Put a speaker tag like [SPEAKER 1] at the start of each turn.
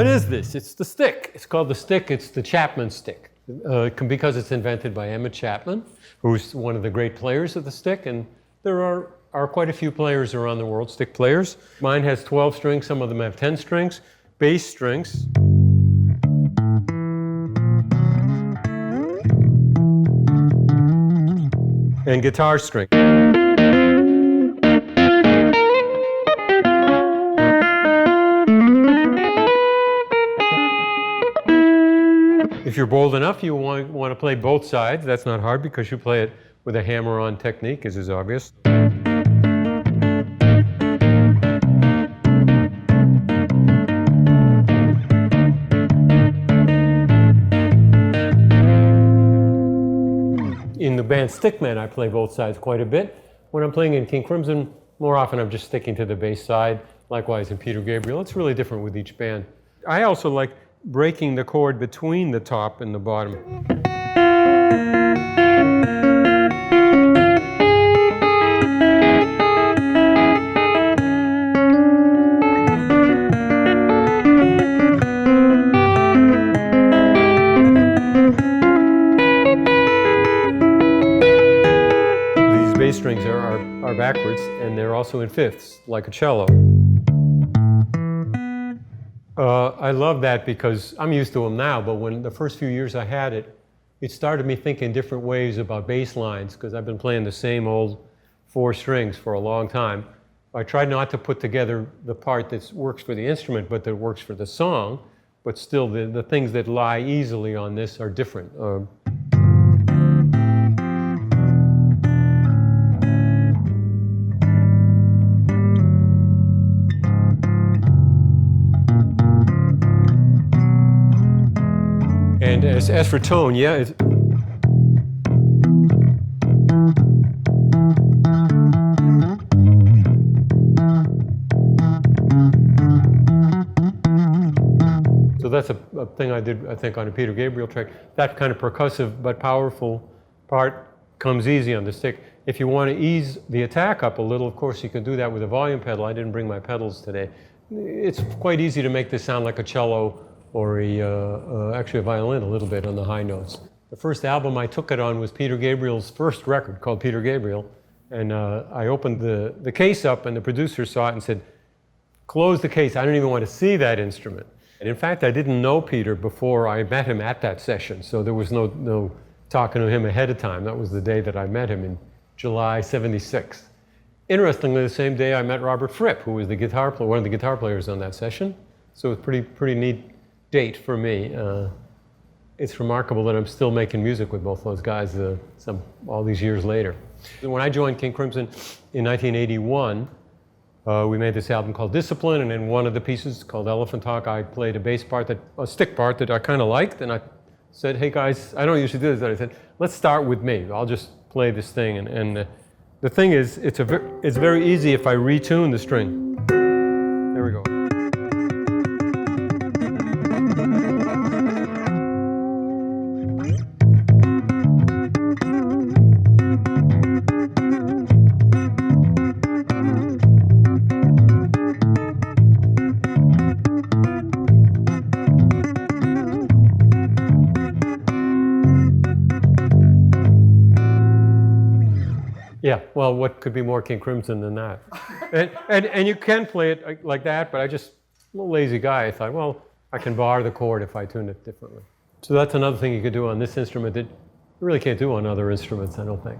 [SPEAKER 1] What is this? It's the stick. It's called the stick. It's the Chapman Stick because it's invented by Emmett Chapman, who's one of the great players of the stick. And there are quite a few players around the world, stick players. Mine has 12 strings. Some of them have 10 strings. Bass strings. And guitar string. If you're bold enough, you want to play both sides. That's not hard because you play it with a hammer-on technique, as is obvious. In the band Stickman, I play both sides quite a bit. When I'm playing in King Crimson, more often I'm just sticking to the bass side. Likewise in Peter Gabriel. It's really different with each band. I also like breaking the chord between the top and the bottom. These bass strings are backwards, and they're also in fifths, like a cello. I love that because I'm used to them now, but when the first few years I had it, it started me thinking different ways about bass lines because I've been playing the same old 4 strings for a long time. I tried not to put together the part that works for the instrument, but that works for the song, but still the things that lie easily on this are different. And as for tone, yeah, it's so that's a thing I did, I think, on a Peter Gabriel track. That kind of percussive but powerful part comes easy on the stick. If you want to ease the attack up a little, of course, you can do that with a volume pedal. I didn't bring my pedals today. It's quite easy to make this sound like a cello or actually a violin a little bit on the high notes. The first album I took it on was Peter Gabriel's first record called Peter Gabriel. And I opened the case up and the producer saw it and said, close the case, I don't even want to see that instrument. And in fact, I didn't know Peter before I met him at that session, so there was no talking to him ahead of time. That was the day that I met him in July '76. Interestingly, the same day I met Robert Fripp, who was one of the guitar players on that session. So it was pretty neat date for me. It's remarkable that I'm still making music with both those guys all these years later. When I joined King Crimson in 1981, we made this album called Discipline, and in one of the pieces called Elephant Talk, I played a stick part that I kind of liked, and I said, hey guys, I don't usually do this, but I said, let's start with me. I'll just play this thing, and the thing is, it's very easy if I retune the string. There we go. Yeah, well, what could be more King Crimson than that? and you can play it like that, but I'm a little lazy guy. I thought, well, I can bar the chord if I tune it differently. So that's another thing you could do on this instrument that you really can't do on other instruments, I don't think.